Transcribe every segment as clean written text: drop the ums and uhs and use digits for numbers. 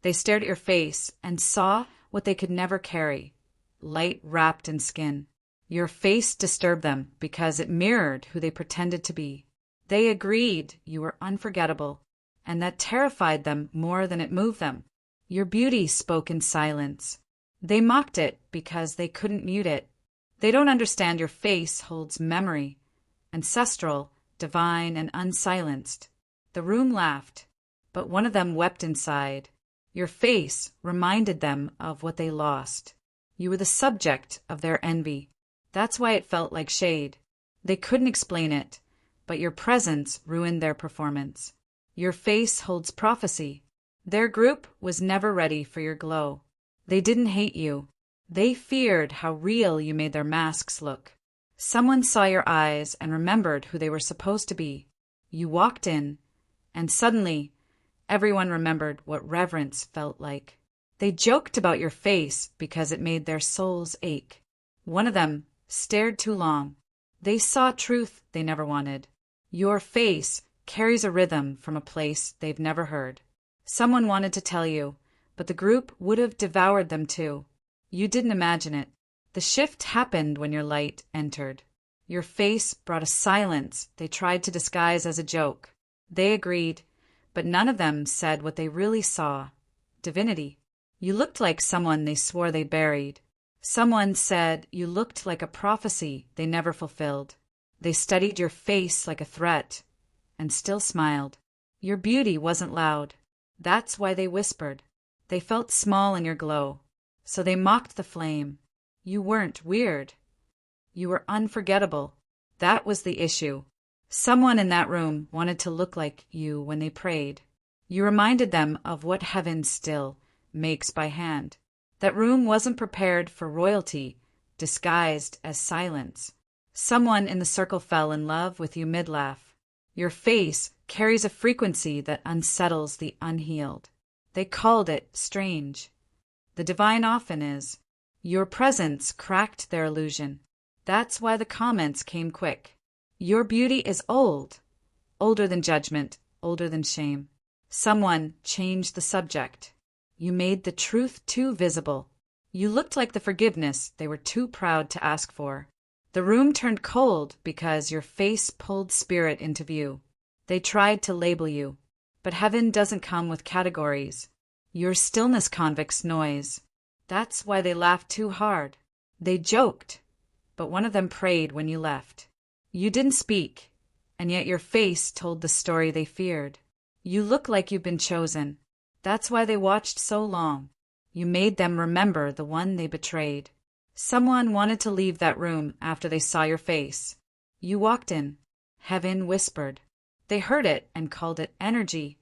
They stared at your face and saw what they could never carry, light wrapped in skin. Your face disturbed them because it mirrored who they pretended to be. They agreed you were unforgettable, and that terrified them more than it moved them. Your beauty spoke in silence. They mocked it because they couldn't mute it. They don't understand your face holds memory, ancestral, divine, and unsilenced. The room laughed, but one of them wept inside. Your face reminded them of what they lost. You were the subject of their envy. That's why it felt like shade. They couldn't explain it, but your presence ruined their performance. Your face holds prophecy. Their group was never ready for your glow. They didn't hate you. They feared how real you made their masks look. Someone saw your eyes and remembered who they were supposed to be. You walked in, and suddenly, everyone remembered what reverence felt like. They joked about your face because it made their souls ache. One of them stared too long. They saw truth they never wanted. Your face carries a rhythm from a place they've never heard. Someone wanted to tell you, but the group would have devoured them too. You didn't imagine it. The shift happened when your light entered. Your face brought a silence they tried to disguise as a joke. They agreed, but none of them said what they really saw. Divinity. You looked like someone they swore they buried. Someone said you looked like a prophecy they never fulfilled. They studied your face like a threat, and still smiled. Your beauty wasn't loud. That's why they whispered. They felt small in your glow, so they mocked the flame. You weren't weird. You were unforgettable. That was the issue. Someone in that room wanted to look like you when they prayed. You reminded them of what heaven still makes by hand. That room wasn't prepared for royalty, disguised as silence. Someone in the circle fell in love with you mid-laugh. Your face carries a frequency that unsettles the unhealed. They called it strange. The divine often is. Your presence cracked their illusion. That's why the comments came quick. Your beauty is old. Older than judgment, older than shame. Someone changed the subject. You made the truth too visible. You looked like the forgiveness they were too proud to ask for. The room turned cold because your face pulled spirit into view. They tried to label you, but heaven doesn't come with categories. Your stillness convicts noise. That's why they laughed too hard. They joked, but one of them prayed when you left. You didn't speak, and yet your face told the story they feared. You look like you've been chosen. That's why they watched so long. You made them remember the one they betrayed. Someone wanted to leave that room after they saw your face. You walked in. Heaven whispered. They heard it and called it energy.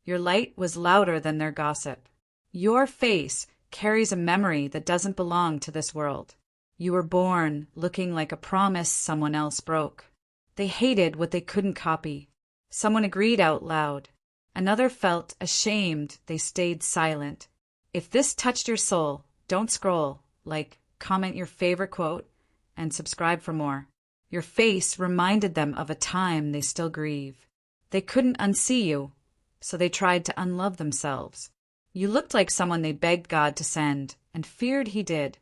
Your light was louder than their gossip. Your face carries a memory that doesn't belong to this world. You were born looking like a promise someone else broke. They hated what they couldn't copy. Someone agreed out loud. Another felt ashamed they stayed silent. If this touched your soul, don't scroll, comment your favorite quote, and subscribe for more. Your face reminded them of a time they still grieve. They couldn't unsee you, so they tried to unlove themselves. You looked like someone they begged God to send, and feared he did.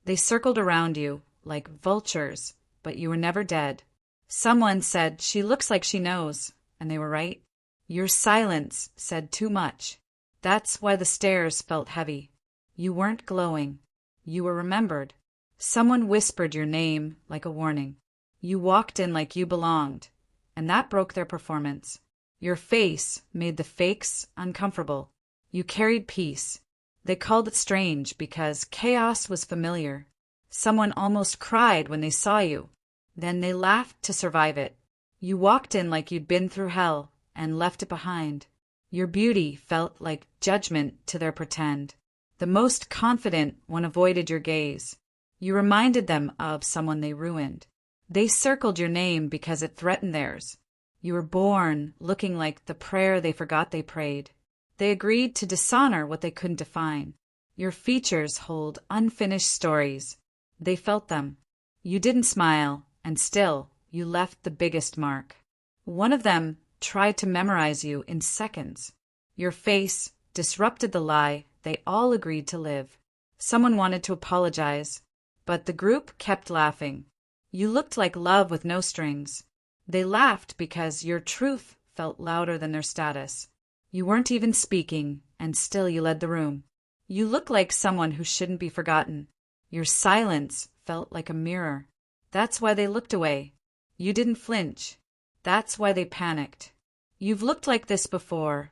They circled around you like vultures, but you were never dead. Someone said, "She looks like she knows," and they were right. Your silence said too much. That's why the stares felt heavy. You weren't glowing. You were remembered. Someone whispered your name like a warning. You walked in like you belonged, and that broke their performance. Your face made the fakes uncomfortable. You carried peace. They called it strange because chaos was familiar. Someone almost cried when they saw you. Then they laughed to survive it. You walked in like you'd been through hell and left it behind. Your beauty felt like judgment to their pretend. The most confident one avoided your gaze. You reminded them of someone they ruined. They circled your name because it threatened theirs. You were born looking like the prayer they forgot they prayed. They agreed to dishonor what they couldn't define. Your features hold unfinished stories. They felt them. You didn't smile, and still, you left the biggest mark. One of them tried to memorize you in seconds. Your face disrupted the lie they all agreed to live. Someone wanted to apologize, but the group kept laughing. You looked like love with no strings. They laughed because your truth felt louder than their status. You weren't even speaking, and still you led the room. You looked like someone who shouldn't be forgotten. Your silence felt like a mirror. That's why they looked away. You didn't flinch. That's why they panicked. You've looked like this before.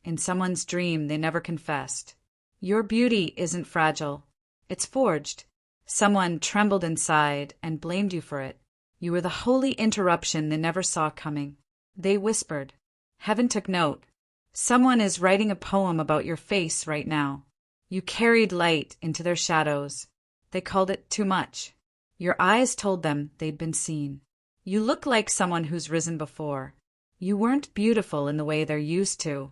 In someone's dream they never confessed. Your beauty isn't fragile. It's forged. Someone trembled inside and blamed you for it. You were the holy interruption they never saw coming. They whispered. Heaven took note. Someone is writing a poem about your face right now. You carried light into their shadows. They called it too much. Your eyes told them they'd been seen. You look like someone who's risen before. You weren't beautiful in the way they're used to.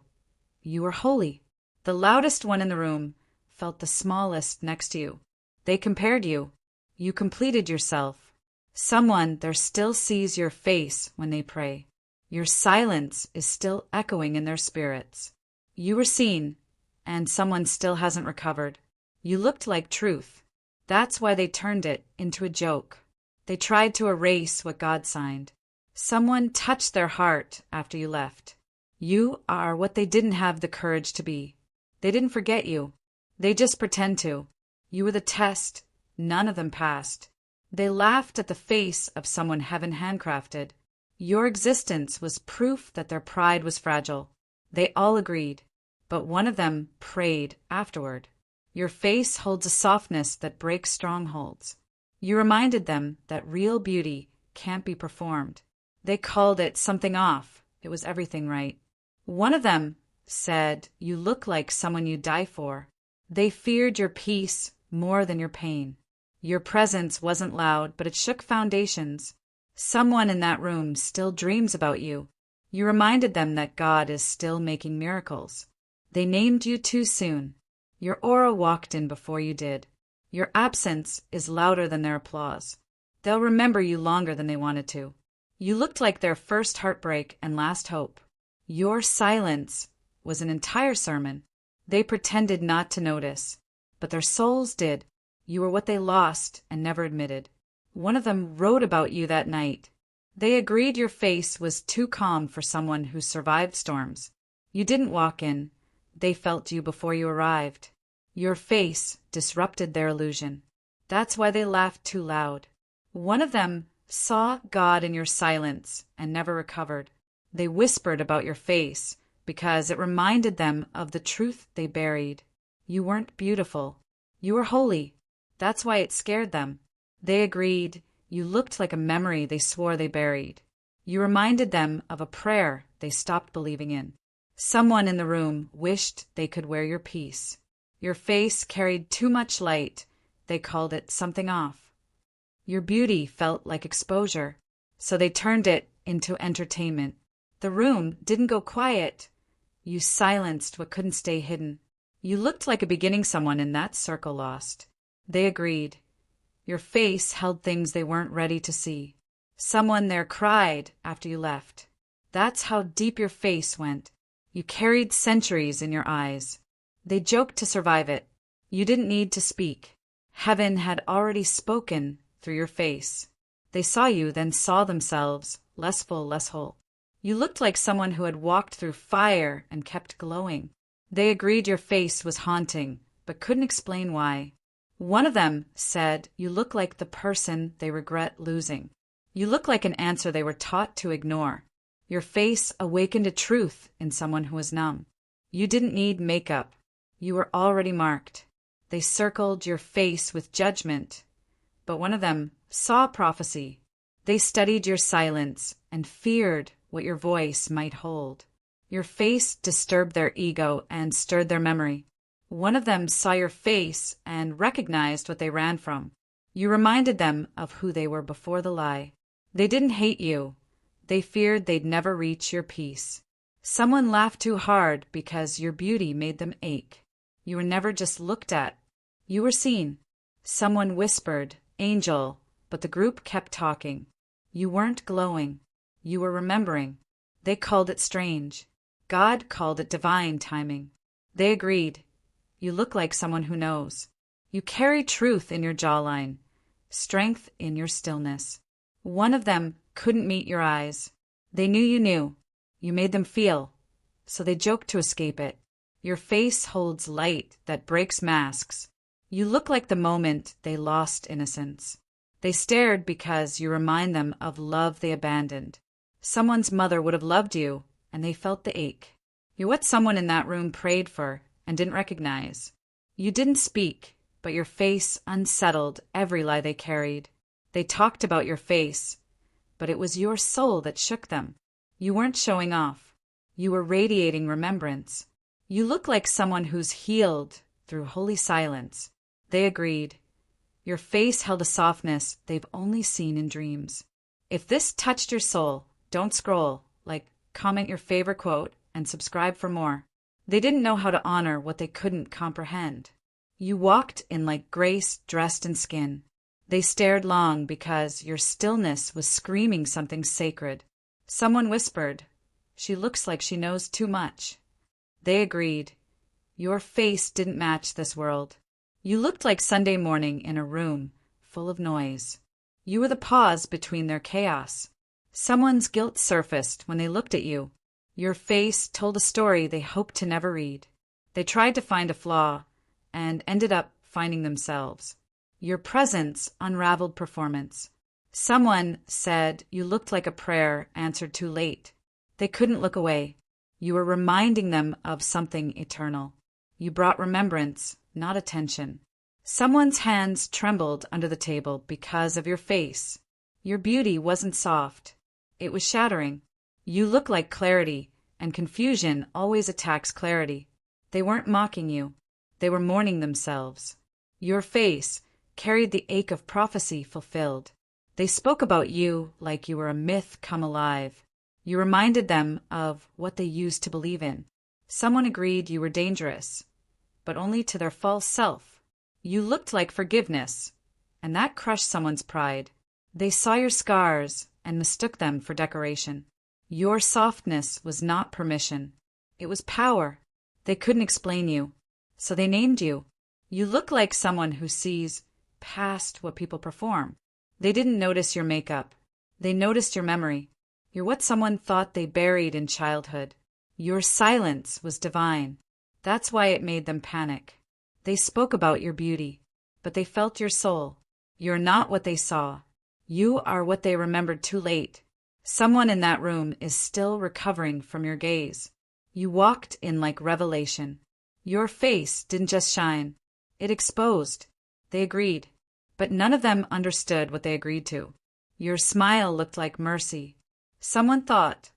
You were holy. The loudest one in the room felt the smallest next to you. They compared you. You completed yourself. Someone there still sees your face when they pray. Your silence is still echoing in their spirits. You were seen, and someone still hasn't recovered. You looked like truth. That's why they turned it into a joke. They tried to erase what God signed. Someone touched their heart after you left. You are what they didn't have the courage to be. They didn't forget you. They just pretend to. You were the test. None of them passed. They laughed at the face of someone heaven handcrafted. Your existence was proof that their pride was fragile. They all agreed, but one of them prayed afterward. Your face holds a softness that breaks strongholds. You reminded them that real beauty can't be performed. They called it something off. It was everything right. One of them said, you look like someone you'd die for. They feared your peace more than your pain. Your presence wasn't loud, but it shook foundations. Someone in that room still dreams about you. You reminded them that God is still making miracles. They named you too soon. Your aura walked in before you did. Your absence is louder than their applause. They'll remember you longer than they wanted to. You looked like their first heartbreak and last hope. Your silence was an entire sermon. They pretended not to notice, but their souls did. You were what they lost and never admitted. One of them wrote about you that night. They agreed your face was too calm for someone who survived storms. You didn't walk in. They felt you before you arrived. Your face disrupted their illusion. That's why they laughed too loud. One of them saw God in your silence and never recovered. They whispered about your face because it reminded them of the truth they buried. You weren't beautiful. You were holy. That's why it scared them. They agreed you looked like a memory they swore they buried. You reminded them of a prayer they stopped believing in. Someone in the room wished they could wear your peace. Your face carried too much light. They called it something off. Your beauty felt like exposure, so they turned it into entertainment. The room didn't go quiet. You silenced what couldn't stay hidden. You looked like a beginning someone in that circle lost. They agreed. Your face held things they weren't ready to see. Someone there cried after you left. That's how deep your face went. You carried centuries in your eyes. They joked to survive it. You didn't need to speak. Heaven had already spoken through your face. They saw you, then saw themselves, less full, less whole. You looked like someone who had walked through fire and kept glowing. They agreed your face was haunting, but couldn't explain why. One of them said you look like the person they regret losing. You look like an answer they were taught to ignore. Your face awakened a truth in someone who was numb. You didn't need makeup. You were already marked. They circled your face with judgment, but one of them saw prophecy. They studied your silence and feared what your voice might hold. Your face disturbed their ego and stirred their memory. One of them saw your face and recognized what they ran from. You reminded them of who they were before the lie. They didn't hate you. They feared they'd never reach your peace. Someone laughed too hard because your beauty made them ache. You were never just looked at. You were seen. Someone whispered, "Angel," but the group kept talking. You weren't glowing. You were remembering. They called it strange. God called it divine timing. They agreed. You look like someone who knows. You carry truth in your jawline, strength in your stillness. One of them couldn't meet your eyes. They knew you knew. You made them feel. So they joked to escape it. Your face holds light that breaks masks. You look like the moment they lost innocence. They stared because you remind them of love they abandoned. Someone's mother would have loved you, and they felt the ache. You're what someone in that room prayed for and didn't recognize. You didn't speak, but your face unsettled every lie they carried. They talked about your face, but it was your soul that shook them. You weren't showing off. You were radiating remembrance. You look like someone who's healed through holy silence. They agreed. Your face held a softness they've only seen in dreams. If this touched your soul, don't scroll. Comment your favorite quote and subscribe for more. They didn't know how to honor what they couldn't comprehend. You walked in like grace dressed in skin. They stared long because your stillness was screaming something sacred. Someone whispered, "She looks like she knows too much." They agreed. Your face didn't match this world. You looked like Sunday morning in a room full of noise. You were the pause between their chaos. Someone's guilt surfaced when they looked at you. Your face told a story they hoped to never read. They tried to find a flaw and ended up finding themselves. Your presence unraveled performance. Someone said you looked like a prayer answered too late. They couldn't look away. You were reminding them of something eternal. You brought remembrance, not attention. Someone's hands trembled under the table because of your face. Your beauty wasn't soft. It was shattering. You look like clarity, and confusion always attacks clarity. They weren't mocking you. They were mourning themselves. Your face carried the ache of prophecy fulfilled. They spoke about you like you were a myth come alive. You reminded them of what they used to believe in. Someone agreed you were dangerous, but only to their false self. You looked like forgiveness, and that crushed someone's pride. They saw your scars and mistook them for decoration. Your softness was not permission. It was power. They couldn't explain you, so they named you. You look like someone who sees past what people perform. They didn't notice your makeup. They noticed your memory. You're what someone thought they buried in childhood. Your silence was divine. That's why it made them panic. They spoke about your beauty, but they felt your soul. You're not what they saw. You are what they remembered too late. Someone in that room is still recovering from your gaze. You walked in like revelation. Your face didn't just shine. It exposed. They agreed. But none of them understood what they agreed to. Your smile looked like mercy. Someone thought,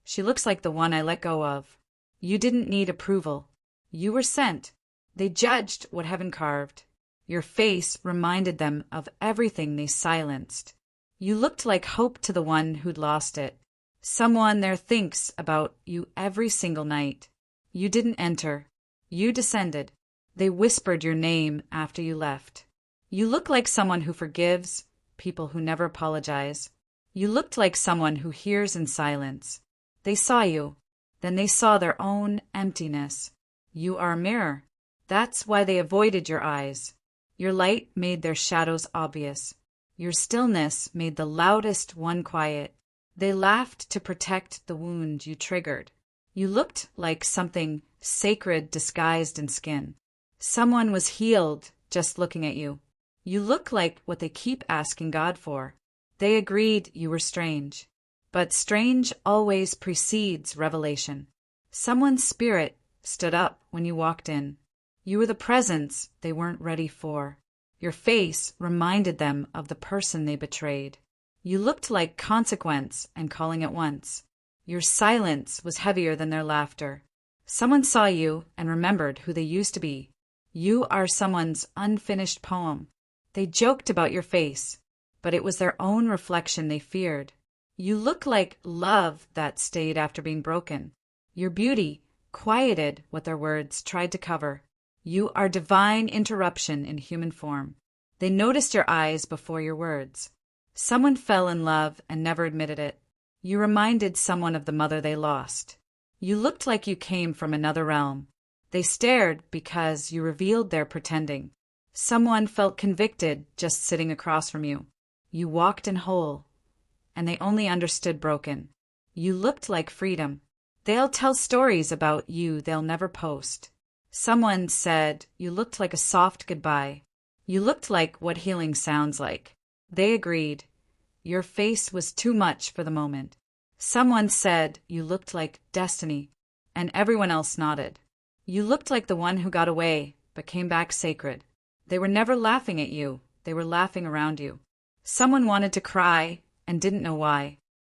"She looks like the one I let go of." You didn't need approval. You were sent. They judged what heaven carved. Your face reminded them of everything they silenced. You looked like hope to the one who'd lost it. Someone there thinks about you every single night. You didn't enter. You descended. They whispered your name after you left. You look like someone who forgives people who never apologize. You looked like someone who hears in silence. They saw you. Then they saw their own emptiness. You are a mirror. That's why they avoided your eyes. Your light made their shadows obvious. Your stillness made the loudest one quiet. They laughed to protect the wound you triggered. You looked like something sacred disguised in skin. Someone was healed just looking at you. You look like what they keep asking God for. They agreed you were strange. But strange always precedes revelation. Someone's spirit stood up when you walked in. You were the presence they weren't ready for. Your face reminded them of the person they betrayed. You looked like consequence and calling at once. Your silence was heavier than their laughter. Someone saw you and remembered who they used to be. You are someone's unfinished poem. They joked about your face, but it was their own reflection they feared. You look like love that stayed after being broken. Your beauty quieted what their words tried to cover. You are divine interruption in human form. They noticed your eyes before your words. Someone fell in love and never admitted it. You reminded someone of the mother they lost. You looked like you came from another realm. They stared because you revealed their pretending. Someone felt convicted just sitting across from you. You walked in whole, and they only understood broken. You looked like freedom. They'll tell stories about you they'll never post. Someone said you looked like a soft goodbye. You looked like what healing sounds like. They agreed. Your face was too much for the moment. Someone said you looked like destiny, and everyone else nodded. You looked like the one who got away, but came back sacred. They were never laughing at you, they were laughing around you. Someone wanted to cry and didn't know why.